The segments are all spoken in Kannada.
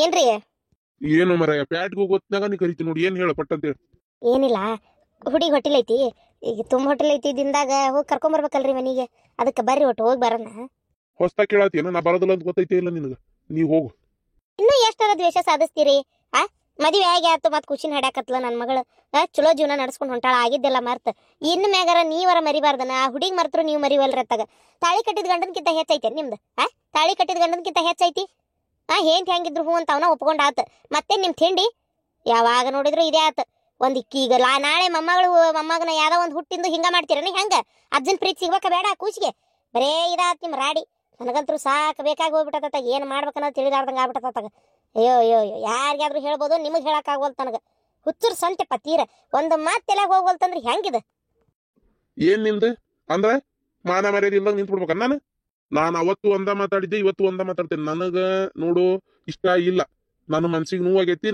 ಏನ್ರಿ? ಏನು ಮರ ಪ್ಯಾಟ್ಗೆ ಹೋಗೋತ್ನಾಗ ನೀ ಕರಿತಿ ನೋಡಿ, ಏನ್ ಹೇಳ ಪಟ್ಟಂತೇಳಿ. ಏನಿಲ್ಲ, ಹುಡುಗಿ ಹೋಟೆಲ್ ಐತಿ, ಈಗ ತುಂಬ ಹೋಟೆಲ್ ಐತಿ, ದಿಂದಾಗ ಹೋಗಿ ಕರ್ಕೊಂಬರ್ಬೇಕಲ್ರಿ ಮನಿಗೆ. ಅದಕ್ಕೆ ಬರ್ರಿ ಒಟ್ಟು ಹೋಗಿ ಬರೋಣ. ಹೊಸ್ತಾ ಕೇಳಾತಿಯೇನ? ನಾ ಬರೋದಿಲ್ಲ ಅಂತ ಗೊತ್ತೈತಿ ಇಲ್ಲ ನಿನಗ? ನೀ ಹೋಗು. ಇನ್ನೂ ಎಷ್ಟರ ದ್ವೇಷ ಸಾಧಿಸ್ತೀರಿ? ಮದುವೆ ಆಗಿ ಆತು ಮತ್ ಖುಷಿನ ಹಡ್ಯಾಕತ್ಲ ನನ್ನ ಮಗಳು. ಚಲೋ ಜೀವನ ನಡ್ಸ್ಕೊಂಡು ಹೊಂಟಾಳ, ಆಗಿದ್ದೆಲ್ಲ ಮರ್ತ ಇನ್ನು ಮ್ಯಾಗಾರ ನೀವರ ಮರಿಬಾರ್ದನ. ಆ ಹುಡುಗಿ ಮರ್ತರು ನೀವು ಮರಿವಲ್ರಿ ಅತ್ತಾಗ. ತಾಳಿ ಕಟ್ಟಿದ ಗಂಡನ್ಕಿಂತ ಹೆಚ್ಚೈತೆ ನಿಮ್ದು? ತಾಳಿ ಕಟ್ಟಿದ ಗಂಡನ್ಕಿಂತ ಹೆಚ್ಚೈತಿ? ಏನ್ ಹೆಂಗಿದ್ರು ಹೂ ಅಂತ ಅವನ ಒಪ್ಕೊಂಡ್ ಆತ. ಮತ್ತೆ ನಿಮ್ ತಿಂಡಿ ಯಾವಾಗ ನೋಡಿದ್ರು ಇದೇ ಆತ. ಒಂದ್ ಈಗ ನಾಳೆ ಮೊಮ್ಮಗನ ಯಾವ್ದೋ ಒಂದ್ ಹುಟ್ಟಿಂದು ಹಿಂಗ ಮಾಡ್ತೀರನ? ಹೆಂಗ ಅಜ್ಜನ್ ಪ್ರೀತಿ ಸಿಗ್ಬೇಕ ಬೇಡ ಕೂಸಿಗೆ? ಬರೇ ಇದಾತ್ ನಿಮ್ ರಾಡಿ. ನನಗಂತೂ ಸಾಕು ಬೇಕಾಗಿ ಹೋಗ್ಬಿಟ್ಟತ್ತ. ಏನ್ ಮಾಡ್ಬೇಕನ್ನೋದು ತಿಳಿದಾರ್ದಂಗ ಆಗ್ಬಿಟ್ಟತ್ತಾಗ. ಅಯ್ಯೋ ಅಯ್ಯೋ ಅಯ್ಯೋ, ಯಾರಿಗಾದ್ರೂ ಹೇಳ್ಬೋದು, ನಿಮಗ್ ಹೇಳಕ್ ಆಗ್ವಲ್ತ ನನಗ. ಹುಚ್ಚರ್ ಸಂತೆಪ್ಪ ತೀರ. ಒಂದು ಮಾತೆಲ್ಲ ಹೋಗ್ವಲ್ತಂದ್ರೆ ಹೆಂಗಿದ? ಏನ್ ನಿಂದ ಅಂದ್ರ ಮಾನ ಮರ್ಯಾದೆ ಇಲ್ದಂಗ ನಿಂತ್ ಬಿಡ್ಬೇಕ ನಾನು ಅವತ್ತು ಒಂದ ಮಾತಾಡಿದ್ದೆ, ಇವತ್ತು ಒಂದ ಮಾತಾಡ್ತೇನೆ. ನನಗ ನೋಡು ಇಷ್ಟ ಇಲ್ಲ, ನನ್ನ ಮನ್ಸಿಗೆ ನೋವಾಗೈತಿ.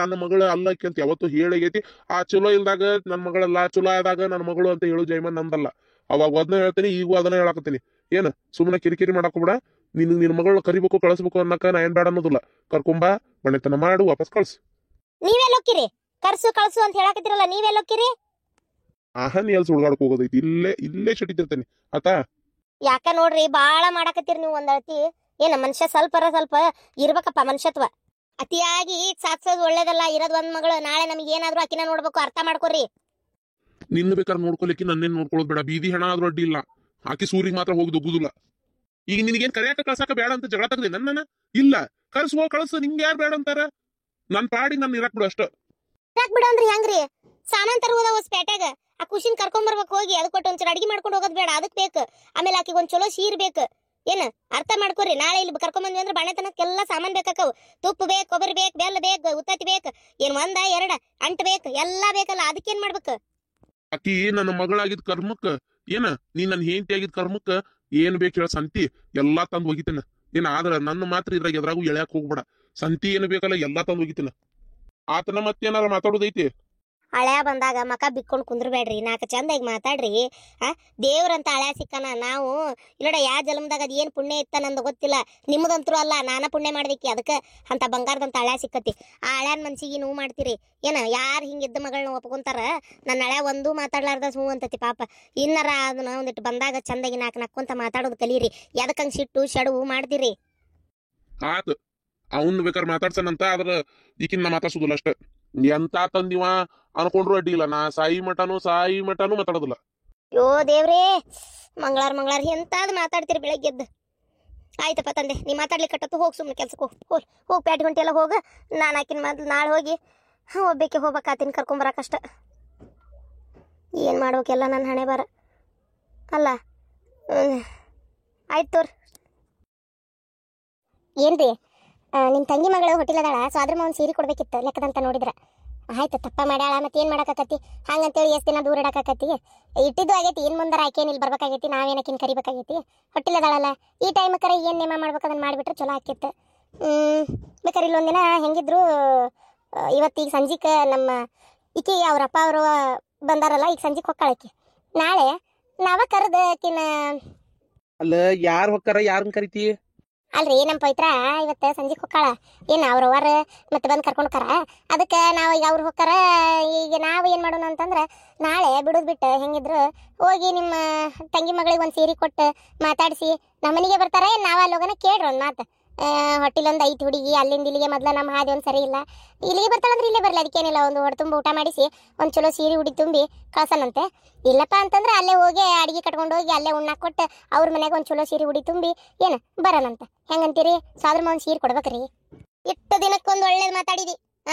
ನನ್ನ ಮಗಳ ಅಲ್ಲಕ್ಕೆ ಅಂತ ಯಾವತ್ತು ಹೇಳಾಗೈತಿ. ಆ ಚಲೋ ಇಲ್ದಾಗ ನನ್ನ ಮಗಳಲ್ಲ, ಚಲೋ ಆದಾಗ ನನ್ನ ಮಗಳು ಅಂತ ಹೇಳು ಜೈಮನ್ ನಂದಲ್ಲ. ಅವಾಗ ಅದನ್ನ ಹೇಳ್ತೀನಿ, ಈಗೂ ಅದನ್ನ ಹೇಳಾಕತ್ತೀನಿ. ಏನ್ ಸುಮ್ಮನೆ ಕಿರಿಕಿರಿ ಮಾಡಾಕೋಬೇಡ. ನಿನ್ನ ಮಗಳನ್ನ ಕರಿಬೇಕು ಕಳಿಸ್ಬೇಕು ಅನ್ನಕ ನಾ ಏನ್ ಬೇಡ ಅನ್ನೋದಿಲ್ಲ. ಕರ್ಕೊಂಬಾ, ಮನೆತನ ಮಾಡು, ವಾಪಸ್ ಕಳ್ಸು. ನೀವೆಲ್ಲೋಕ್ಕಿರಿ? ಕರ್ಸು ಕಳ್ಸು ಅಂತ ಹೇಳಾಕತ್ತಿರಲ್ಲ, ನೀವೆಲ್ಲೋಕ್ಕಿರಿ? ನೀ ಎಲ್ಲಿ ಸುಡ್ಗಾಡಕ್ ಹೋಗೋದೈತಿ? ಇಲ್ಲೇ ಚಟಿತಿರ್ತೇನೆ ಆತಾ. ಯಾಕ ನೋಡ್ರಿ, ಬಾಳ ಮಾಡಾಕತ್ತೀರಿ ನೀವು. ಒಂದಳತಿ ಏನ ಮನುಷ್ಯ ಸ್ವಲ್ಪ ಇರ್ಬೇಕಪ್ಪ ಮನುಷ್ಯತ್ವ. ಅತಿಯಾಗಿ ಸಾಧಿಸೋದು ಒಳ್ಳೇದಲ್ಲ. ಇರೋದ್ ಒಂದ್ ಮಗಳು, ನಾಳೆ ನಮ್ಗೆ ಏನಾದ್ರು ಆಕಿನ ನೋಡ್ಬೇಕು, ಅರ್ಥ ಮಾಡ್ಕೊರಿ. ನಿನ್ನ ಬೇಕಾದ್ರೆ ನೋಡ್ಕೊಲಿಕ್ಕೆ ನನ್ನೇನ್ ನೋಡ್ಕೊಳ್ಳೋದು ಬೇಡ. ಬೀದಿ ಹೆಣ ಆದ್ರೂ ಅಡ್ಡಿ ಇಲ್ಲ, ಆಕಿ ಸೂರಿಗೆ ಮಾತ್ರ ಹೋಗಿ ದುಗ್ಗುದಿಲ್ಲ. ಈಗ ನಿನಗೇನ್ ಕರೆಯಾಕ ಕಳ್ಸಾಕ ಬೇಡ ಅಂತ ಜಗಳ ತಗದೆ ನನ್ನ? ಇಲ್ಲ, ಕಳ್ಸು. ನಿಂಗೆ ಯಾರು ಬೇಡ ಅಂತಾರ? ನನ್ ಪಾಡಿ ನಾನು ಇರಾಕ್ ಬಿಡು ಅಷ್ಟ. ಇರಾಕ್ ಬಿಡು ಅಂದ್ರೆ ಹೆಂಗ್ರಿ? ಸಾಮಾನ್ ತರುವುದ ಪೇಟೆಗ ಆ ಖುಷಿನ್ ಕರ್ಕೊಂಬರ್ಬೇಕು ಹೋಗಿ. ಅದಕ್ಕೆ ಕೊಟ್ಟು ಒಂಚೂರು ಅಡಿಗೆ ಮಾಡ್ಕೊಂಡು ಹೋಗೋದ್ ಬೇಡ? ಅದಕ್ಕೆ ಬೇಕು. ಆಮೇಲೆ ಆಕಿಗೆ ಒಂದ್ ಚಲೋ ಸೀರ್ ಬೇಕು. ಏನ್ ಅರ್ಥ ಮಾಡ್ಕೊರಿ. ನಾಳೆ ಇಲ್ಲಿ ಕರ್ಕೊಂಬಂದ್ವಿ ಅಂದ್ರೆ ಬಾಣೆತನಕ್ಕೆಲ್ಲ ಸಾಮಾನ್ ಬೇಕಾಕವು. ತುಪ್ಪ ಬೇಕು, ಕೊಬ್ಬರಿ ಬೇಕು, ಬೆಲ್ಲ ಬೇಕು, ಉತ್ತತ್ತಿ ಬೇಕು, ಏನ್ ಒಂದ ಎರಡ ಅಂಟ್ ಬೇಕು, ಎಲ್ಲಾ ಬೇಕಲ್ಲ. ಅದಕ್ಕೇನ್ ಮಾಡ್ಬೇಕು? ಆಕಿ ನನ್ನ ಮಗಳಾಗಿದ್ ಕರ್ಮಕ್ಕ ನೀ ನನ್ನ ಹೆಂಡತಿ ಆಗಿದ್ ಕರ್ಮಕ್ಕ ಏನ್ ಬೇಕು ಹೇಳ ಸಂತಿ ಎಲ್ಲಾ ತಂದು ಒಗಿತೇನ. ಆದ್ರ ನನ್ನ ಮಾತ್ರ ಇದ್ರಾಗ ಎದ್ರಾಗೂ ಎಳ್ಯಾಕ್ ಹೋಗ್ಬೇಡ. ಸಂತಿ ಏನು ಬೇಕಲ್ಲ ಎಲ್ಲಾ ತಂದು ಒಗಿತೇನ. ಆತನ ಮತ್ತೇನಾರ ಮಾತಾಡೋದೈತಿ? ಹಳ್ಯಾ ಬಂದಾಗ ಮಕ ಬಿಕ್ಕೊಂಡ್ ಕುಂದ್ರಬೇಡ್ರಿ, ನಾಲ್ಕು ಚಂದಾಗಿ ಮಾತಾಡ್ರಿ. ದೇವ್ರಂತ ಹಳ್ಯಾ ಸಿಕ್ಕನ. ನಾವು ಇಲ್ಲೋಡ ಯಾವ ಜನ್ಮದಾಗ ಅದ್ ಏನ್ ಪುಣ್ಯ ಇತ್ತ ನಂದು ಗೊತ್ತಿಲ್ಲ, ನಿಮ್ದಂತ್ರು ಅಲ್ಲ, ನಾನ ಪುಣ್ಯ ಮಾಡ್ದಿಕ್ಕಿ. ಅದಕ್ಕೆ ಅಂತ ಬಂಗಾರದಂತ ಹಳ್ಯಾ ಸಿಕ್ಕತಿ. ಆ ಹಳ್ಯಾನ್ ಮನ್ಸಿಗೆ ನೋವು ಮಾಡ್ತೀರಿ. ಯಾರು ಹಿಂಗಿದ್ದ ಮಗಳನ್ನ ಒಪ್ಕೊಂತಾರ? ನನ್ನ ಹಳ್ಯಾ ಒಂದೂ ಮಾತಾಡ್ಲಾರ್ದ ಹೂ ಅಂತತಿ ಪಾಪ. ಇನ್ನರ ಅದನ್ನ ಒಂದಿಟ್ಟು ಬಂದಾಗ ಚಂದಾಗಿ ನಾಲ್ಕು ನಕ್ಕೊಂತ ಮಾತಾಡೋದು ಕಲೀರಿ. ಎದಕ್ಕಂಗ್ ಸಿಟ್ಟು ಶಡುವು ಮಾಡ್ತೀರಿ? ಆತ ಅವನ್ ಬೇಕಾದ್ರೆ ಮಾತಾಡ್ಸನಂತ, ಆದ್ರ ಈಕಿನ ಮಾತಾಡ್ಸೋದಿಲ್ಲ ಅಷ್ಟ. ಎಂತ ತಂದಿವ ಅನ್ಕೊಂಡ್ರು ಅಡ್ಡಿ ಇಲ್ಲ. ನಾ ಸಾಯಿ ಮಠನು ಮಾತಾಡೋದಿಲ್ಲ. ಯೋ ದೇವ್ರೇ, ಮಂಗಳಾರ ಎಂತಾದ್ ಮಾತಾಡ್ತೀರಿ ಬೆಳಗ್ಗೆದ್ದು. ಆಯ್ತಪ್ಪ ತಂದೆ, ನೀ ಮಾತಾಡ್ಲಿಕ್ಕೆ ಹೋಗಿ ಸುಮ್ಮನೆ ಕೆಲ್ಸಕ್ಕೆ ಹೋಗಿ ಪ್ಯಾಟಿ ಹೊಂಟಿ ಎಲ್ಲ ಹೋಗ. ನಾನು ಆಕಿನ ಮೊದ್ಲು ನಾಳೆ ಹೋಗಿ ಒಬ್ಬಕ್ಕೆ ಹೋಗ್ಬೇಕಾತೀನಿ, ಕರ್ಕೊಂಬರಕಷ್ಟ. ಏನು ಮಾಡ್ಬೇಕೆಲ್ಲ ನನ್ನ ಹಣೆ ಬರ ಅಲ್ಲ. ಆಯ್ತು ತೋರಿ. ಏನ್ರಿ, ನಿಮ್ಮ ತಂಗಿ ಮಗಳು ಹೋಟೆಲ್ ಅದಾಳ, ಸ್ವಾದ್ರ ಒಂದು ಸೀರೆ ಕೊಡ್ಬೇಕಿತ್ತು ಲೆಕ್ಕದಂತ ನೋಡಿದ್ರ. ಆಯ್ತು, ತಪ್ಪ ಮಾಡ್ಯಾಳ, ಮತ್ತೆ ಏನು ಮಾಡಾಕತ್ತಿ? ಹಂಗಂತೇಳಿ ಎಷ್ಟು ದಿನ ದೂರ ಇಡಾಕತ್ತಿ? ಇಟ್ಟಿದ್ದು ಆಗೈತಿ, ಇನ್ನು ಮುಂದಾರ ಆಕೇನು ಇಲ್ಲಿ ಬರ್ಬೇಕಾಗೈತಿ, ನಾವೇನಕ್ಕಿನ್ ಕರಿಬೇಕಾಗೈತಿ? ಹೊಟ್ಟಿಲ್ ಅದಾಳಲ್ಲ, ಈ ಟೈಮಕ್ಕರ ಏನು ನೇಮ ಮಾಡ್ಬೇಕು ಅದನ್ನು ಮಾಡಿಬಿಟ್ರೆ ಚಲೋ ಆಕಿತ್ತು. ಬೇಕಾರೆ ಇಲ್ಲೊಂದಿನ ಹೆಂಗಿದ್ರು ಇವತ್ತೀಗ ಸಂಜಿಕ ನಮ್ಮ ಈಕಿ ಅವ್ರಪ್ಪ ಅವರು ಬಂದಾರಲ್ಲ, ಈಗ ಸಂಜಿಗೆ ಹೊಕ್ಕಾಳಕಿ. ನಾಳೆ ನಾವ ಕರೆದು ಆಕಿನ. ಅಲ್ಲ, ಯಾರು ಹೊಕ್ಕಾರ? ಯಾರನ್ನ ಕರಿತಿ? ಅಲ್ರಿ, ನಮ್ಮ ಪವಿತ್ರ ಇವತ್ತು ಸಂಜೆಗೆ ಹೊಕ್ಕಾಳ. ಏನು ಅವ್ರವ್ರ ಮತ್ತೆ ಬಂದು ಕರ್ಕೊಂಡು ಹೋಕಾರ. ಅದಕ್ಕೆ ನಾವು ಈಗ ಅವ್ರು ಹೊಕ್ಕಾರ. ಈಗ ನಾವು ಏನು ಮಾಡೋಣ ಅಂತಂದ್ರೆ, ನಾಳೆ ಬಿಡೋದು ಬಿಟ್ಟು ಹೆಂಗಿದ್ರು ಹೋಗಿ ನಿಮ್ಮ ತಂಗಿ ಮಗಳಿಗೆ ಒಂದು ಸೀರೆ ಕೊಟ್ಟು ಮಾತಾಡಿಸಿ ನಮ್ಮ ಮನೆಗೆ ಬರ್ತಾರೆ. ನಾವು ಅಲ್ಲಿ ಹೋಗೋಣ ಕೇಳ್ರಿ ಒಂದು ಮಾತು. ಹೊಟ್ಟಿಲೊಂದು ಐತಿ ಹುಡುಗಿ, ಅಲ್ಲಿಂದ ಇಲ್ಲಿಗೆ ಮೊದಲ ನಮ್ಮ ಹಾದಿ ಒಂದು ಸರಿ ಇಲ್ಲ, ಇಲ್ಲಿಗೆ ಬರ್ತಾಳಂದ್ರೆ ಇಲ್ಲೇ ಬರಲಿ, ಅದಕ್ಕೇನಿಲ್ಲ. ಒಂದು ಹೊಡೆ ತುಂಬ ಊಟ ಮಾಡಿಸಿ ಒಂದು ಚಲೋ ಸೀರೆ ಉಡಿ ತುಂಬಿ ಕಳ್ಸನಂತೆ. ಇಲ್ಲಪ್ಪ ಅಂತಂದ್ರೆ ಅಲ್ಲೇ ಹೋಗಿ ಅಡಿಗೆ ಕಟ್ಕೊಂಡು ಹೋಗಿ ಅಲ್ಲೇ ಉಣ್ಣಾಕ್ ಕೊಟ್ಟು ಅವ್ರ ಮನೆಗೆ ಒಂದು ಚಲೋ ಸೀರೆ ಉಡಿ ತುಂಬಿ ಏನು ಬರೋಣಂತ. ಹೆಂಗಂತೀರಿ? ಸ್ವಾದ್ರ ಒಂದು ಸೀರೆ ಕೊಡ್ಬೇಕ್ರಿ. ಇಟ್ಟು ದಿನಕ್ಕೊಂದು ಒಳ್ಳೇದು ಮಾತಾಡಿದಿ.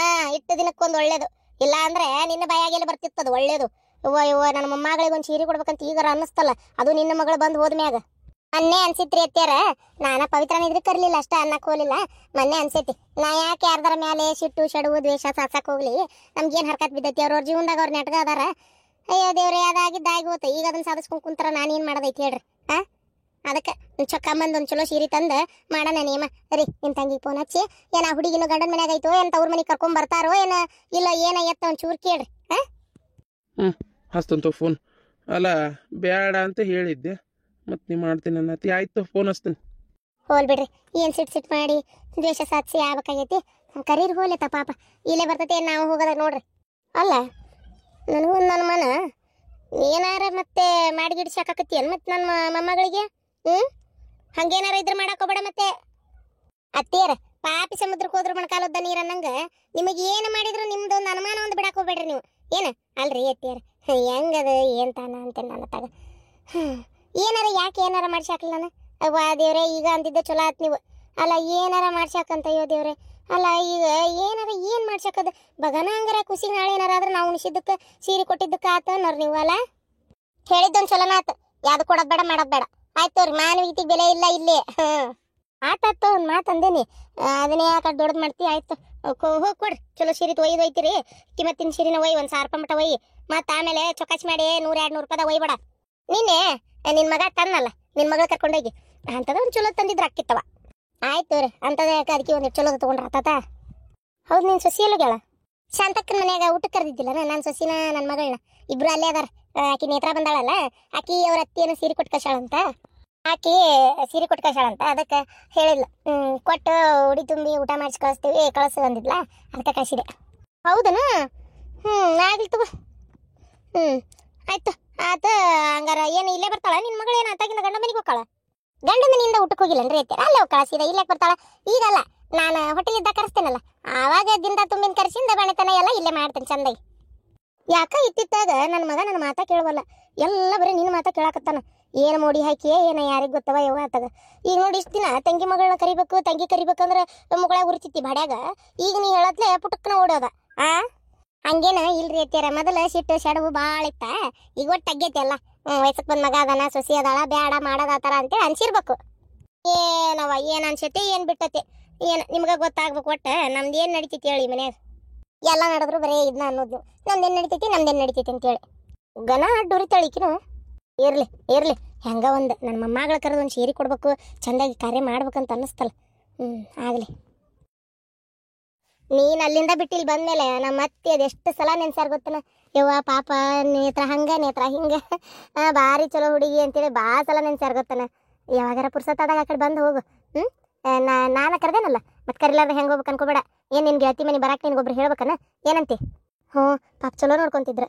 ಇಟ್ಟು ದಿನಕ್ಕೊಂದು ಒಳ್ಳೇದು. ಇಲ್ಲ ಅಂದ್ರೆ ನಿನ್ನ ಬಾಯಾಗೆಲ್ಲ ಬರ್ತಿತ್ತದು ಒಳ್ಳೇದು. ನನ್ನ ಮೊಮ್ಮಗಳಿಗೆ ಒಂದು ಸೀರೆ ಕೊಡ್ಬೇಕಂತ ಈಗಾರ ಅನ್ನಿಸ್ತಲ್ಲ, ಅದು ನಿನ್ನ ಮಗಳು ಬಂದು ಹೋದ್ಮ್ಯಾಗ. ಮೊನ್ನೆ ಅನ್ಸಿತ್ರಿ ಅತ್ಯಾರ, ನಾನ ಪವಿತ್ರನ ಇದ್ರೆ ಕರ್ಲಿಲ್ಲ ಅಷ್ಟ, ಅನ್ನಕ್ ಹೋಗ್ಲಿಲ್ಲ. ಮೊನ್ನೆ ಅನ್ಸೈತಿ, ನಾ ಯಾಕೆ ಯಾರ್ದಾರ ಮೇಲೆ ಸಿಟ್ಟು ಶಡುವು ದ್ವೇಷ ಸಾಸಕ್ ಹೋಗ್ಲಿ? ನಮ್ಗೇನ್ ಹರ್ಕತ್ ಬಿದ್ದೈತಿ? ಅವ್ರ ಜೀವನದಾಗ ಅವ್ರ ನೆಟ್ಗ ಅದಾರ. ಅಯ್ಯೋ ದೇವ್ರೆ, ಅದಾಗಿದ್ದಾಗಿ ಹೋತ. ಈಗ ಅದನ್ನ ಸಾಧಿಸ್ಕೊಂಡ್ ಕುಂತಾರ, ನಾನೇನ್ ಮಾಡೋದೈತಿ ಹೇಳ್ರಿ? ಅದಕ್ಕೆ ಚೊಕ್ಕಂಬಂದ್ ಒಂದ್ ಚಲೋ ಸೀರೆ ತಂದ ಮಾಡೋಣ ನೇಮ. ರೀ, ನಿಮ್ ತಂಗಿ ಫೋನ್ ಹಚ್ಚಿ, ಏನ ಹುಡುಗಿನ ಗಂಡನ ಮನ್ಯಾಗ ಐತೋ ಎಂತ ಅವ್ರ ಮನೆಗೆ ಕರ್ಕೊಂಡ್ ಬರ್ತಾರೋ ಏನ ಇಲ್ಲ ಏನ ಎತ್ತ ಒಂದ್ ಚೂರ್ ಕೇಳ್ರಿ. ಹಸ್ತಂತ ಫೋನ್. ಅಲ್ಲ, ಬೇಡ ಅಂತ ಹೇಳಿದ್ದೆ, ಮತ್ತೆ ನೀ ಮಾಡ್ತೀನಿ ಅನ್ನತಿ. ಆಯ್ತು, ಫೋನ್ ಹಚ್ತೀನಿ. ಹೋಲ್ ಬಿಡ್ರಿ ಏನು ಸಿಟ್ ಮಾಡಿ ದ್ವೇಷ ಸಾಧಿಸಿ ಆಗ್ಬೇಕಾಗೈತಿ ಕರೀರಿ ಹೋಗ್ಲೇತ ಪಾಪ ಇಲ್ಲೇ ಬರ್ತೈತೆ ನಾವು ಹೋಗೋದ ನೋಡ್ರಿ ಅಲ್ಲ ನನಗೂ ಒಂದು ಅನುಮಾನ ಏನಾರ ಮತ್ತೆ ಮಾಡಿಗಿಡ್ಸಾಕತ್ತಿ ಏನು ಮತ್ತೆ ನನ್ನ ಮೊಮ್ಮಗಳಿಗೆ ಹಂಗೇನಾರ ಇದ್ರೆ ಮಾಡಾಕೋಬೇಡ ಮತ್ತೆ ಅತ್ತೇರ ಪಾಪಿ ಸಮುದ್ರಕ್ಕೆ ಹೋದ್ರು ಮೊಣಕಾಲೊದ್ದ ನೀರು ಅನ್ನಂಗ ನಿಮಗೆ ಏನು ಮಾಡಿದ್ರು ನಿಮ್ದು ಒಂದು ಅನುಮಾನ ಒಂದು ಬಿಡಾಕ್ ಹೋಗ್ಬೇಡ್ರಿ ನೀವು ಏನು ಅಲ್ರಿ ಅತ್ತೇರ ಹೆಂಗದ ಏನ್ ತಾನ ಅಂತೇನೆ ನನ್ನ ತಾಗ ಏನಾರ ಯಾಕೆ ಏನಾರ ಮಾಡ್ಸಾಕಲ್ಲ ನಾನು ಅವ್ವ ದೇವ್ರೆ ಈಗ ಅಂದಿದ್ದೆ ಚಲೋ ಆತ್ ನೀವು ಅಲ್ಲ ಏನಾರ ಮಾಡ್ಸಾಕಂತ ಅಯ್ಯೋ ದೇವ್ರೆ ಅಲ್ಲ ಈಗ ಏನಾರ ಏನು ಮಾಡ್ಸಾಕದ ಬಗನ ಹಂಗಾರ ಖುಷಿ ನಾಳೆ ಏನಾರ ಆದ್ರೆ ನಾವು ಉಣಿಸಿದ್ದಕ್ಕೆ ಸೀರೆ ಕೊಟ್ಟಿದ್ದಕ್ಕೆ ಆತ ಅನ್ನೋರು ನೀವು ಅಲ್ಲ ಹೇಳಿದ್ದೊಂದು ಚಲೋನ ಆತ ಯಾವ್ದು ಕೊಡೋದು ಬೇಡ ಮಾಡೋದು ಬೇಡ ಆಯ್ತು ಅವ್ರಿ ಮಾನವೀಯತೆಗೆ ಬೆಲೆ ಇಲ್ಲ ಇಲ್ಲೇ ಆತಾತು ಒಂದು ಮಾತು ಅಂದೇನಿ ಅದನ್ನೇ ಯಾಕೆ ದೊಡ್ಡದು ಮಾಡ್ತಿ ಆಯ್ತು ಹೋಗಿ ಕೊಡ್ರಿ ಚಲೋ ಸೀರೆ ಒಯ್ತೀರಿ ಕಿಮ್ಮತ್ತಿನ ಸೀರೆನ ಒಯ್ ಒಂದು 1000 ರೂಪಾಯಿ ಮಟ್ಟ ಒಯ್ ಮತ್ತು ಆಮೇಲೆ ಚೊಕಾಚಿ ಮಾಡಿ 100-200 ರೂಪಾಯಿದ ಒಯ್ಬೇಡ ನಿನ್ನೆ ನಿನ್ನ ಮಗ ತನ್ನಲ್ಲ ನಿನ್ನ ಮಗಳು ಕರ್ಕೊಂಡೋಗಿ ಅಂಥದ್ದು ಒಂದು ಚಲೋ ತಂದಿದ್ರೆ ಅಕ್ಕಿತ್ತವ ಆಯ್ತು ರೀ ಅಂಥದ್ದು ಯಾಕೆ ಅದಕ್ಕೆ ಒಂದು ಚಲೋದು ತೊಗೊಂಡ್ರ ಆತಾತ ಹೌದು ನೀನು ಸೊಸಿ ಎಲ್ಲೋಗ್ಯಾಳ ಶಾಂತಕ್ಕನ ಮನ್ಯಾಗ ಊಟಕ್ಕೆ ಕರೆದಿದ್ದಿಲ್ಲ ನಾನು ಸೊಸಿನ ನನ್ನ ಮಗಳನ್ನ ಇಬ್ರು ಅಲ್ಲೇ ಅದಾರ ಆಕಿ ನೇತ್ರ ಬಂದಾಳಲ್ಲ ಆಕಿ ಅವ್ರ ಅತ್ತಿಯನ್ನು ಸೀರೆ ಕೊಟ್ಟು ಕಳ್ಸಾಳಂತ ಆಕಿ ಸೀರೆ ಕೊಟ್ಟು ಕಳ್ಸಾಳಂತ ಅದಕ್ಕೆ ಹೇಳಿದ್ಲು ಕೊಟ್ಟು ಉಡಿ ತುಂಬಿ ಊಟ ಮಾಡಿಸಿ ಕಳಿಸು ಅಂದಿದ್ಲ ಅದಕ್ಕೆ ಕಳಿಸಿದೆ ಹೌದನ ಆಗ್ಲಿ ತಗೋ ಆಯ್ತು ಆತ ಹಂಗಾರ ಏನು ಇಲ್ಲೇ ಬರ್ತಾಳ ನಿನ್ನ ಮಗಳು ಏನು ಆತಾಗಿಂದ ಗಂಡ ಮನೆಗೆ ಹೋಗ್ತಾಳ ಗಂಡ ಮನೆಯಿಂದ ಊಟಕ್ಕೆ ಹೋಗಿಲ್ಲನ್ರಿ ಐತೆ ಅಲ್ಲೇ ಕಳಿಸಿದ ಇಲ್ಲೇ ಬರ್ತಾಳ ಈಗಲ್ಲ ನಾನು ಹೋಟೆಲಿದ್ದ ಕರೆಸ್ತೇನಲ್ಲ ಆವಾಗ ದಿಂದ ತುಂಬಿನ ಕರೆಸಿಂದ ಬಣತನ ಎಲ್ಲ ಇಲ್ಲೇ ಮಾಡ್ತೇನೆ ಚಂದಾಗಿ ಯಾಕ ಇತ್ತಿತ್ತಾಗ ನನ್ನ ಮಗ ನನ್ನ ಮಾತಾ ಕೇಳವಲ್ಲ ಎಲ್ಲ ಬರೀ ನಿನ್ನ ಮಾತಾ ಕೇಳಾಕತ್ತಾನ ಏನು ಮೋಡಿ ಹಾಕಿಯೇ ಏನೋ ಯಾರಿಗೆ ಗೊತ್ತವ ಯವ್ವ ಆತಾಗ ಈಗ ನೋಡಿ ಇಷ್ಟು ದಿನ ತಂಗಿ ಮಗಳನ್ನ ಕರಿಬೇಕು ತಂಗಿ ಕರಿಬೇಕಂದ್ರೆ ಮುಗಳಾಗ ಉರಿತಿತ್ತಿ ಬಾಡ್ಯಾಗ ಈಗ ನೀ ಹೇಳತ್ಲೆ ಪುಟಕ್ಕನ ಓಡೋದ ಹಂಗೇನ ಇಲ್ರಿ ಅತ್ಯಾರ ಮೊದಲ ಸಿಟ್ಟು ಸೆಡವು ಭಾಳ ಇತ್ತ ಈಗ ಒಟ್ಟು ತಗ್ಗೈತಿ ಎಲ್ಲ ವಯಸ್ಸಕ್ಕೆ ಬಂದ ಮಗ ಅದಾನ ಸೊಸಿ ಅದಾಳ ಬ್ಯಾಡ ಮಾಡೋದಾತಾರ ಅಂತೇಳಿ ಅನ್ಸಿರ್ಬೇಕು ಏನವ ಏನು ಅನ್ಸತಿ ಏನು ಬಿಟ್ಟತಿ ಏನು ನಿಮ್ಗೆ ಗೊತ್ತಾಗ್ಬೇಕು ಒಟ್ಟು ನಮ್ದು ಏನು ನಡಿತೈತಿ ಹೇಳಿ ಮನ್ಯಾಗ ಎಲ್ಲ ನಡೆದ್ರು ಬರೀ ಇದನ್ನ ಅನ್ನೋದು ನಮ್ದೇನು ನಡಿತೈತಿ ಅಂತೇಳಿ ಗನ ಅಡ್ಡುರಿತಾಳಿಕಿನು ಇರ್ಲಿ ಹೆಂಗ ಒಂದು ನನ್ನ ಮೊಮ್ಮಗಳ ಕರೆದು ಒಂದು ಸೀರೆ ಕೊಡ್ಬೇಕು ಚಂದಾಗಿ ಕಾರ್ಯ ಮಾಡ್ಬೇಕಂತ ಅನ್ನಿಸ್ತಲ್ಲ ಆಗಲಿ ನೀನು ಅಲ್ಲಿಂದ ಬಿಟ್ಟಿಲ್ಲಿ ಬಂದ್ಮೇಲೆ ನಮ್ಮ ಅತ್ತೆ ಅದೆಷ್ಟು ಸಲ ನೆನ್ಸಾರ ಗೊತ್ತನ ಯವ್ವ ಪಾಪ ನೇತ್ರ ಹಿಂಗೆ ಭಾರಿ ಚಲೋ ಹುಡುಗಿ ಅಂತೇಳಿ ಭಾಳ ಸಲ ನೆನ್ಸಾರ ಗೊತ್ತನ ಯಾವಾಗಾರ ಪುರ್ಸತ್ತಾದಾಗ ಆ ಕಡೆ ಬಂದು ಹೋಗು ನಾನು ಕರೆದೇನಲ್ಲ ಮತ್ತೆ ಕರಿಲಾರ್ದ ಹೆಂಗೆ ಹೋಗ್ಬೇಕು ಅನ್ಕೋಬೇಡ ಏನು ನಿನ್ನ ಗೆಳತಿ ಮನೆ ಬರಾಕ್ ನಿನ್ಗೊಬ್ರು ಹೇಳ್ಬೇಕನ ಏನಂತಿ ಪಾಪ ಚಲೋ ನೋಡ್ಕೊಂತಿದ್ರು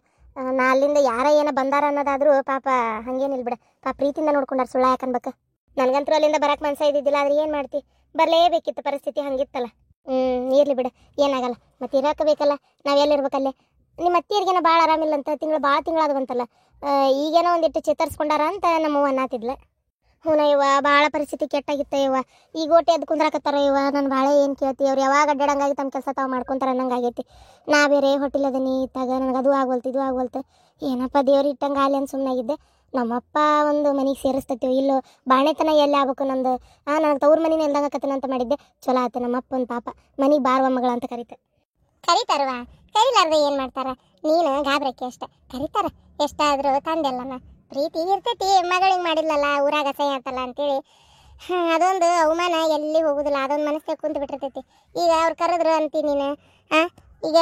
ನಾ ಅಲ್ಲಿಂದ ಯಾರ ಏನೋ ಬಂದಾರ ಅನ್ನೋದಾದ್ರೂ ಪಾಪ ಹಂಗೇನಿಲ್ಲ ಬಿಡ ಪಾಪ ಪ್ರೀತಿಯಿಂದ ನೋಡ್ಕೊಂಡಾರ ಸುಳ್ಳ ಯಾಕನ್ಬೇಕು ನನಗಂತೂ ಅಲ್ಲಿಂದ ಬರಾಕ್ ಮನ್ಸ ಇದ್ದಿದ್ದಿಲ್ಲ ಆದ್ರೆ ಏನು ಮಾಡ್ತಿ ಬರಲೇಬೇಕಿತ್ತು ಪರಿಸ್ಥಿತಿ ಹಂಗಿತ್ತಲ್ಲ ಇರ್ಲಿ ಬಿಡ ಏನಾಗಲ್ಲ ಮತ್ತೆ ಇರಾಕ ಬೇಕಲ್ಲ ನಾವು ಎಲ್ಲಿರ್ಬೇಕಲ್ಲೇ ನಿಮ್ಮ ಅತ್ತಿಯರಿಗೇನೋ ಭಾಳ ಆರಾಮಿಲ್ಲ ಅಂತ ಭಾಳ ತಿಂಗಳಾದವಂತಲ್ಲ ಈಗೇನೋ ಒಂದಿಟ್ಟು ಚೇತರಿಸ್ಕೊಂಡಾರ ಅಂತ ನಮ್ಮವ್ವ ಅನ್ನತ್ತಿದ್ಲ ಯವ್ವ ಭಾಳ ಪರಿಸ್ಥಿತಿ ಕೆಟ್ಟಾಗಿತ್ತ ಯವ್ವ ಈಗ ಓಟಿ ಅದು ಕುಂದ್ರಾಕತ್ತಾರ ಯವ್ವ ನಾನು ಭಾಳ ಏನು ಕೇಳ್ತಿ ಅವ್ರು ಯಾವಾಗ ಅಡ್ಡಾಡಂಗಾಗಿ ತಮ್ಮ ಕೆಲಸ ತಾವು ಮಾಡ್ಕೊಂತಾರ ಅನ್ನಂಗಾಗೈತಿ ನಾ ಬೇರೆ ಹೋಟೆಲ್ ಅದನಿ ಇತ್ತಾಗ ನನಗೆ ಅದು ಆಗವಲ್ತು ಏನಪ್ಪ ದೇವ್ರು ಇಟ್ಟಂಗೆ ಆಲಿ ಅಂತ ಸುಮ್ಮನಾಗಿದ್ದೆ ನಮ್ಮಪ್ಪ ಒಂದು ಮನೆಗೆ ಸೇರಿಸ್ತೈತಿ ಇಲ್ಲೋ ಬಾಣೆತನ ಎಲ್ಲಿ ಆಗ್ಬೇಕು ನಂದು ನನಗೆ ತವ್ರ ಮನೇನ ಎಲ್ದಾಗತ್ತನಂತ ಮಾಡಿದ್ದೆ ಚಲೋ ಆಯ್ತು ನಮ್ಮಪ್ಪ ಒಂದು ಪಾಪ ಮನೆಗೆ ಬಾರುವ ಮಗಳ ಅಂತ ಕರೀತಾರವ ಕರೀಲಾರ್ದೆ ಏನು ಮಾಡ್ತಾರ ನೀನು ಗಾಬ್ರಕ್ಕೆ ಅಷ್ಟೆ ಕರೀತಾರ ಎಷ್ಟಾದರೂ ತಂದೆಲ್ಲನ ಪ್ರೀತಿ ಇರ್ತೈತಿ ಮಗಳಿಗೆ ಮಾಡಿದ್ಲಲ್ಲ ಊರಾಗ ಅಸಹ್ಯ ಆತಲ್ಲ ಅಂತೇಳಿ ಅದೊಂದು ಅವಮಾನ ಎಲ್ಲಿ ಹೋಗುದಿಲ್ಲ ಅದೊಂದು ಮನಸ್ಸಿಗೆ ಕುಂತು ಬಿಟ್ಟಿರ್ತೈತಿ ಈಗ ಅವ್ರು ಕರೆದ್ರು ಅಂತಿ ನೀನು ಈಗ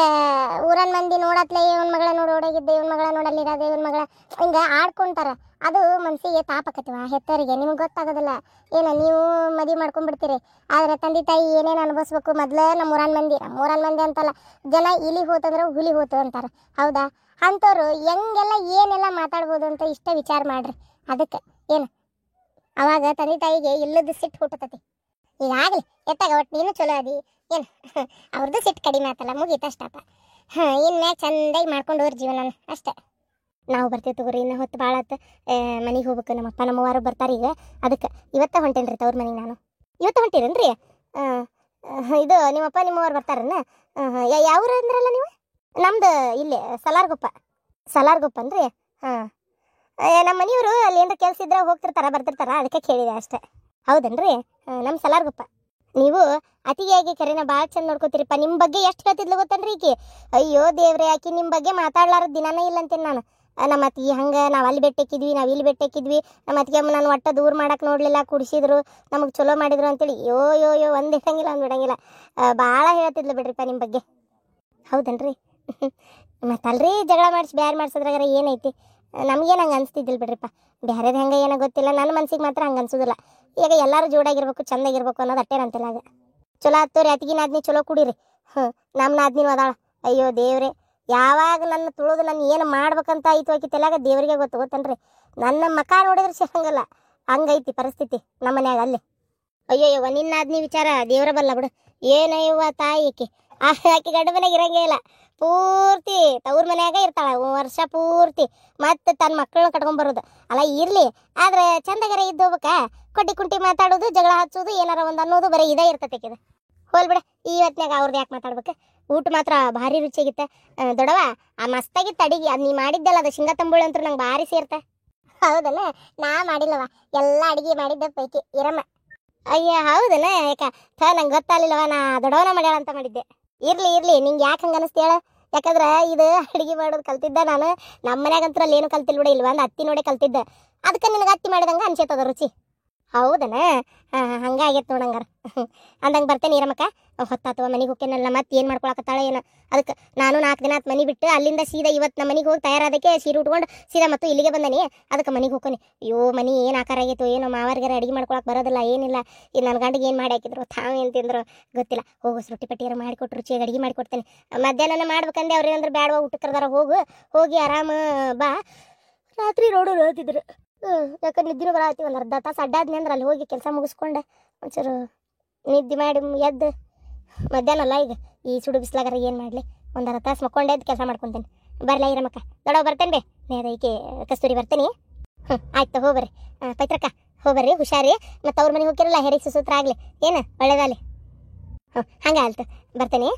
ಊರನ್ ಮಂದಿ ನೋಡತ್ಲೆ ಇವನ್ ಮಗಳ ಓಡೋಗಿದ್ದೆ ಇವನ್ ಮಗಳ ನೋಡಲ್ಲಿರೋದು ಇವನ್ ಮಗಳ ಹಿಂಗ ಆಡ್ಕೊಂತಾರ ಅದು ಮನಸ್ಸಿಗೆ ತಾಪಕತ್ವ ಹೆತ್ತರಿಗೆ ನಿಮ್ಗೆ ಗೊತ್ತಾಗೋದಿಲ್ಲ ಏನು ನೀವು ಮದುವೆ ಮಾಡ್ಕೊಂಡ್ಬಿಡ್ತೀರಿ ಆದ್ರೆ ತಂದೆ ತಾಯಿ ಏನೇನು ಅನುಭವಿಸ್ಬೇಕು ಮೊದ್ಲು ನಮ್ಮೂರನ್ ಮಂದಿ ಅಂತಲ್ಲ ಜನ ಇಲಿ ಹೋತಂದ್ರೆ ಹುಲಿ ಹೋತು ಅಂತಾರ ಹೌದಾ ಅಂಥವ್ರು ಹೆಂಗೆಲ್ಲ ಏನೆಲ್ಲ ಮಾತಾಡ್ಬೋದು ಅಂತ ಇಷ್ಟ ವಿಚಾರ ಮಾಡ್ರಿ ಅದಕ್ಕೆ ಏನು ಅವಾಗ ತಂದೆ ತಾಯಿಗೆ ಇಲ್ಲದ ಸಿಟ್ಟು ಹುಟ್ಟತತಿ ಈಗಾಗಲಿ ಎತ್ತಾಗ ಒಟ್ಟು ನೀನು ಚಲೋ ಅದಿ ಏನು ಅವ್ರದ್ದು ಸಿಟ್ಟು ಕಡಿಮೆ ಆತಲ್ಲ ಮುಗೀತು ಅಷ್ಟಪ್ಪ ಇನ್ನು ಚಂದಾಗಿ ಮಾಡ್ಕೊಂಡು ಹೋಗ್ರಿ ಜೀವನ ಅಷ್ಟೇ ನಾವು ಬರ್ತೀವಿ ತಗೋರಿ ಇನ್ನು ಹೊತ್ತು ಭಾಳ ಆತು ಮನೆಗೆ ಹೋಗ್ಬೇಕು ನಮ್ಮಪ್ಪ ನಮ್ಮವಾರು ಬರ್ತಾರೆ ಈಗ ಅದಕ್ಕೆ ಇವತ್ತ ಹೊಂಟೇನ್ರಿ ತವ್ರ ಮನೆಗೆ ನಾನು ಇವತ್ತು ಹೊಂಟೀರೇನ್ರಿ ಇದು ನಿಮ್ಮಪ್ಪ ನಿಮ್ಮವ್ರು ಬರ್ತಾರನ್ನ ಯಾವ್ರು ಅಂದ್ರಲ್ಲ ನೀವು ನಮ್ದು ಇಲ್ಲಿ ಸಲಾರ್ಗೊಪ್ಪ ಅನ್ರಿ ನಮ್ಮ ಮನೆಯವರು ಅಲ್ಲಿ ಏನಾರ ಕೆಲಸ ಇದ್ರೆ ಬರ್ತಿರ್ತಾರ ಅದಕ್ಕೆ ಕೇಳಿದೆ ಅಷ್ಟೇ ಹೌದನ್ರಿ ನಮ್ಮ ಸಲಾರ್ಗೊಪ್ಪ ನೀವು ಅತಿಯಾಗಿ ಕರೆನ ಭಾಳ ಚಂದ ನೋಡ್ಕೋತೀರಿಪ್ಪ ನಿಮ್ಮ ಬಗ್ಗೆ ಎಷ್ಟು ಹೇಳ್ತಿದ್ಲು ಗೊತ್ತನ್ರಿ ಈಕಿ ಅಯ್ಯೋ ದೇವ್ರೆ ಆಕಿ ನಿಮ್ಮ ಬಗ್ಗೆ ಮಾತಾಡ್ಲಾರ ದಿನಾನೇ ಇಲ್ಲ ಅಂತೇನೆ ನಾನು ನಮ್ಮ ಅತ್ತಿಗೆ ಹಂಗೆ ನಾವು ಅಲ್ಲಿ ಬೆಟ್ಟಕ್ಕಿದ್ವಿ ನಾವು ಇಲ್ಲಿ ಬೆಟ್ಟಕ್ಕಿದ್ವಿ ನಮ್ಮ ಅತ್ತಿಗೆ ಅಮ್ಮ ನಾನು ಒಟ್ಟು ದೂರ ಮಾಡಕ್ಕೆ ನೋಡಲಿಲ್ಲ ಕುಡಿಸಿದ್ರು ನಮಗೆ ಚಲೋ ಮಾಡಿದ್ರು ಅಂತೇಳಿ ಯೋ ಒಂದು ಇಟ್ಟಂಗಿಲ್ಲ ಒಂದು ಬಿಡಂಗಿಲ್ಲ ಭಾಳ ಹೇಳ್ತಿದ್ಲು ಬಿಡ್ರಿಪ್ಪ ನಿಮ್ಮ ಬಗ್ಗೆ ಹೌದನ್ರಿ ಮತ್ತಲ್ರಿ ಜಗಳ ಮಾಡಿಸಿ ಬ್ಯಾರೆ ಮಾಡಿಸೋದ್ರಾಗಾರ ಏನೈತಿ ನಮಗೇನು ಹಂಗೆ ಅನಿಸ್ತಿದ್ದಿಲ್ಲ ಬಿಡ್ರಿಪ್ಪ ಬ್ಯಾರೇದು ಹೆಂಗೆ ಏನೋ ಗೊತ್ತಿಲ್ಲ ನನ್ನ ಮನ್ಸಿಗೆ ಮಾತ್ರ ಹಂಗೆ ಅನ್ಸೋದಿಲ್ಲ ಈಗ ಎಲ್ಲರೂ ಜೋಡಾಗಿರ್ಬೇಕು ಚಂದಾಗಿರ್ಬೇಕು ಅನ್ನೋದು ಅಟ್ಟೇನಂತಿಲ್ಲ ಆಗ ಚಲೋ ಹತ್ತೋರಿ ಅತಿಗಿನ ನಾದ್ನಿ ಚಲೋ ಕುಡೀರಿ ನಮ್ಮ ನಾದ್ನಿನೂ ಅದಾಳ ಅಯ್ಯೋ ದೇವ್ರೆ ಯಾವಾಗ ನನ್ನ ತುಳಿದು ನಾನು ಏನು ಮಾಡ್ಬೇಕಂತ ಆಯ್ತು ಆಕಿ ತಲೆಯಾಗ ದೇವರಿಗೆ ಗೊತ್ತನ್ರಿ ನನ್ನ ಮಕ ನೋಡಿದ್ರೆ ಸಿಗಂಗಲ್ಲ ಹಂಗೈತಿ ಪರಿಸ್ಥಿತಿ ನಮ್ಮ ಮನ್ಯಾಗ ಅಲ್ಲಿ ಅಯ್ಯಯ್ಯವ್ವ ನಿನ್ನ ಆದ್ನಿ ವಿಚಾರ ದೇವ್ರ ಬಲ್ಲ ಬಿಡು ಏನಯ್ಯವ್ವ ತಾಯಿ ಆಕಿ ಗಂಡ ಮನೆಯಾಗ ಇರಂಗೇ ಇಲ್ಲ ಪೂರ್ತಿ ತವ್ರ ಮನ್ಯಾಗ ಇರ್ತಾಳ ವರ್ಷ ಪೂರ್ತಿ ಮತ್ತೆ ತನ್ನ ಮಕ್ಕಳನ್ನ ಕಟ್ಕೊಂಡ್ ಅಲ್ಲ ಇರ್ಲಿ ಆದ್ರೆ ಚಂದಗರ ಇದ್ದು ಹೋಗ್ಬೇಕ ಕೊಟ್ಟಿ ಕುಂಟಿ ಮಾತಾಡೋದು ಜಗಳ ಹಚ್ಚೋದು ಏನಾರ ಒಂದು ಅನ್ನೋದು ಬರೀ ಇದೇ ಇರ್ತೈತೆ ಹೋಲ್ ಬಿಡ ಈ ಹೊತ್ನ್ಯಾಗ ಅವ್ರದ್ದು ಯಾಕೆ ಮಾತಾಡ್ಬೇಕು ಊಟ ಮಾತ್ರ ಭಾರಿ ರುಚಿಯಾಗಿತ್ತ ದೊಡವ ಆ ಮಸ್ತಾಗಿತ್ತು ಅಡಿಗೆ ಅದು ನೀ ಮಾಡಿದ್ದಲ್ಲ ಅದು ಶೇಂಗಾ ತಂಬುಳಿ ಅಂತೂ ನಂಗೆ ಭಾರಿ ಸೇರ್ತ ಹೌದಲ್ಲ ನಾ ಮಾಡಿಲ್ಲವ ಎಲ್ಲ ಅಡಿಗೆ ಮಾಡಿದ್ದ ಪೈಕಿ ಇರಮ್ಮ ಅಯ್ಯ ಹೌದಲ್ಲ ಯಾಕ ನಂಗೆ ಗೊತ್ತಾಗಲಿಲ್ಲವ ನಾ ದೊಡ್ಡವನ ಮಾಡ್ಯಾಳ ಅಂತ ಮಾಡಿದ್ದೆ ಇರ್ಲಿ ನಿಂಗೆ ಯಾಕೆ ಹಂಗೆ ಅನಿಸ್ತು ಹೇಳ ಯಾಕಂದ್ರೆ ಇದು ಅಡಿಗೆ ಮಾಡೋದು ಕಲ್ತಿದ್ದ ನಾನು ನಮ್ಮ ಮನ್ಯಾಗಂತೂ ಅಲ್ಲಿ ಏನು ಕಲ್ತಿಲ್ಲ ಬಿಡ ಇಲ್ವ ಒಂದು ಅತ್ತಿ ನೋಡಿ ಕಲ್ತಿದ್ದೆ ಅದಕ್ಕೆ ನಿನಗೆ ಅತ್ತಿ ಮಾಡಿದಂಗೆ ಅನ್ಸೈತದ ರುಚಿ ಹೌದನ ಹಂಗಾಗೈತೆ ನೋಡಂಗಾರ ಅಂದಂಗೆ ಬರ್ತೇನೆ ಇರಮ್ಮಕ್ಕ ಹೊತ್ತಾತವ ಮನೆಗೆ ಹೋಗ್ತೇನಲ್ಲ ಮತ್ತೆ ಏನು ಮಾಡ್ಕೊಳಕತ್ತಾಳ ಏನೋ ಅದಕ್ಕೆ ನಾನು 4 ದಿನ ಆತು ಮನೆ ಬಿಟ್ಟು ಅಲ್ಲಿಂದ ಸೀದಾ ಇವತ್ತು ನಮ್ಮ ಮನೆಗೆ ಹೋಗಿ ತಯಾರಾದಕ್ಕೆ ಸೀರೆ ಉಟ್ಕೊಂಡು ಸೀದಾ ಮತ್ತು ಇಲ್ಲಿಗೆ ಬಂದನಿ ಅದಕ್ಕೆ ಮನೆಗೆ ಹೋಗ್ಕೊನಿ ಅಯ್ಯೋ ಮನೆ ಏನು ಆಕಾರ ಆಗೈತು ಏನೋ ಮಾವರ್ಗಾರ ಅಡಿಗೆ ಮಾಡ್ಕೊಳಕ್ಕೆ ಬರೋದಿಲ್ಲ ಏನಿಲ್ಲ ಇದು ನನ್ನ ಗಂಡಿಗೆ ಏನು ಮಾಡಿ ಹಾಕಿದ್ರು ತಾವು ಏನು ತಿಂದ್ರು ಗೊತ್ತಿಲ್ಲ ಹೋಗು ರೊಟ್ಟಿ ಪಟ್ಟಿಯಾರ ಮಾಡಿಕೊಟ್ಟು ರುಚಿಯಾಗಿ ಅಡಿಗೆ ಮಾಡಿಕೊಡ್ತೇನೆ ಮಧ್ಯಾಹ್ನ ಮಾಡ್ಬೇಕಂದೆ ಅವ್ರು ಏನಂದ್ರೆ ಬೇಡವಾ ಊಟಕ್ಕೆ ಕರ್ದಾರ ಹೋಗಿ ಆರಾಮ ಬಾ ರಾತ್ರಿ ರೋಡು ಹೇಳ್ತಿದ್ರು ಯಾಕಂದ್ರೆ ನಿದ್ದಿನೂ ಬರತ್ತಿ ಒಂದು ಅರ್ಧ ತಾಸು ಅಡ್ಡಾದ್ನಿ ಅಂದ್ರೆ ಅಲ್ಲಿ ಹೋಗಿ ಕೆಲಸ ಮುಗಿಸ್ಕೊಂಡೆ ಒಂಚೂರು ನಿದ್ದೆ ಮಾಡಿ ಎದ್ದು ಮಧ್ಯಾಹ್ನ ಅಲ್ಲ ಈಗ ಈ ಸುಡು ಬಿಸ್ಲಾಗಾರ ಏನು ಮಾಡಲಿ ಒಂದು ಅರ್ಧ ತಾಸು ಮಕ್ಕೊಂಡೆ ಎದ್ದು ಕೆಲಸ ಮಾಡ್ಕೊತೇನೆ ಬರಲ್ಲ ಇರಮ್ಮಕ್ಕ ದೊಡ್ಡವ ಬರ್ತೇನೆ ಬೇ ನೇದೈಕೆ ಕಸ್ತೂರಿ ಬರ್ತೀನಿ ಆಯ್ತು ಹೋಗ್ಬರ್ರಿ ಪೈತ್ರಕ್ಕ ಹೋಗ್ಬರ್ರಿ ಹುಷಾರಿ ಮತ್ತು ಅವ್ರ ಮನೆಗೆ ಹೋಗಿರಲ್ಲ ಹೆರಿಗೆ ಸುಸೂತ್ರ ಆಗಲಿ ಏನು ಒಳ್ಳೇದಾಗಲಿ ಹಂಗೆ ಆಯ್ತು ಬರ್ತೇನೆ